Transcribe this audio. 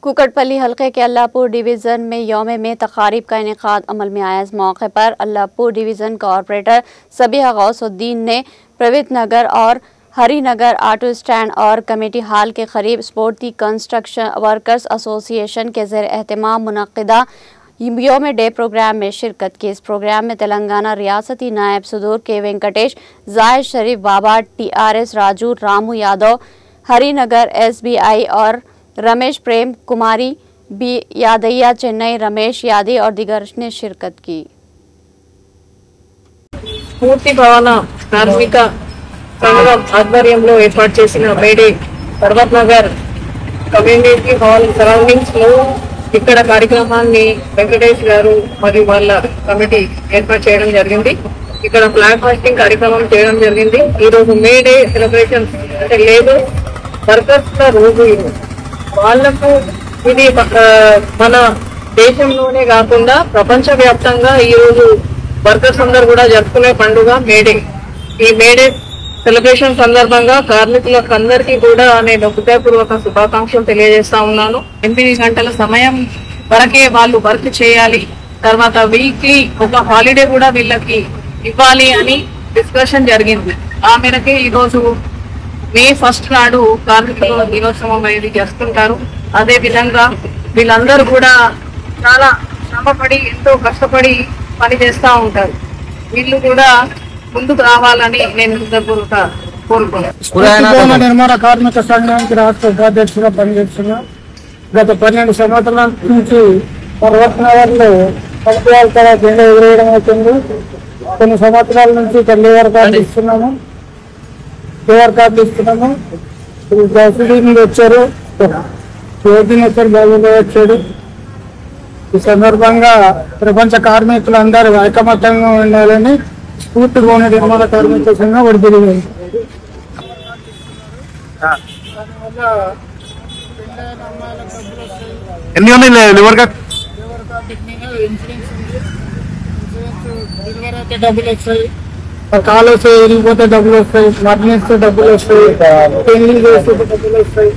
कुकटपल्ली हल्के के अल्लाहपुर डिवीज़न में यौम में तकारीब का इनेकाद अमल में आया। इस मौके पर अल्लाहपुर डिवीज़न कॉरपोरेटर सबिहा गौसुद्दीन ने प्रवित नगर और हरिनगर ऑटो स्टैंड और कमेटी हॉल के करीब स्पोर्टी कंस्ट्रक्शन वर्कर्स एसोसिएशन के ज़ेर एहतमाम मुनक्किदा यौम डे प्रोग्राम में शिरकत की। इस प्रोग्राम में तेलंगाना रियासती नायब सदूर के वेंकटेश, जाहिद शरीफ बाबा, TRS राजू, रामू यादव, हरिनगर SBI और रमेश प्रेम कुमारी बी यादయ్య, चेन्नई रमेश यादी और दिगर ने शिरकत की। పూర్తి భవన కార్మిక సంఘం ఆధ్వర్యంలో ఏర్పాటు చేసిన May Day Parvat Nagar community hall surroundings లో ఇక్కడ కార్యక్రమాన్ని వెంకటేష్ గారు మరియు వాళ్ళ కమిటీ ఏర్పాటు చేయడం జరిగింది। ఇక్కడ ఫ్లాగ్ హాస్టింగ్ కార్యక్రమం చేయడం జరిగింది। ఈ రోజు మేడే సెలబ్రేషన్ అంటే లేదు వర్కర్స్ రోజు వాళ్ళకు ఇది మన దేశంలోనే కాకుండా ప్రపంచవ్యాప్తంగా ఈ రోజు వర్కర్స్ అందరూ కూడా జరుపుకునే పండుగ మేడే। ఈ మేడే సెలబ్రేషన్ సందర్భంగా కార్మికులకు అందరికీ కూడా నేను హృదయపూర్వక శుభాకాంక్షలు తెలియజేస్తా ఉన్నాను। 8 గంటల సమయం వరకే వాళ్ళు వర్క్ చేయాలి, తర్వాత వీక్లీ ఒక హాలిడే కూడా వీళ్ళకి ఇవ్వాలి అని డిస్కషన్ జరిగింది। ఆ మేరకే ఈరోజు May 1 నాడు కార్మికుల దినోత్సవం అనేది చేస్తుంటారు। అదే విధంగా వీళ్ళందరూ కూడా చాలా శ్రమపడి ఎంతో కష్టపడి పని చేస్తూ ఉంటారు। వీళ్ళు కూడా ముందుకు రావాలని నేను హృదయపూర్వక కోరుకుంటున్నాను। నిర్మాణ కార్మిక సంఘానికి రాష్ట్ర ఉపాధ్యక్షులుగా పనిచేస్తున్నా। గత 12 సంవత్సరాల నుంచి పర్వత్ నగర్లో ప్రభుత్వాల జెండా ఎగిరేయడం అవుతుంది। కొన్ని సంవత్సరాల నుంచి లేబర్ కార్డు ఇస్తున్నాము, గౌసుదీన్ వచ్చారు, బాబు వచ్చాడు। ఈ సందర్భంగా ప్రపంచ కార్మికులందరూ ఐకమత్యంగా ఉండాలని స్ఫూర్తి భవన నిర్మాణ కార్మిక సంఘం విడుదల డబ్బులు వస్తాయి, కాలు వస్తాయి, విరిగిపోతే డబ్బులు వస్తాయి, మరణిస్తే డబ్బులు వస్తాయి, పెళ్లి చేస్తే డబ్బులు వస్తాయి।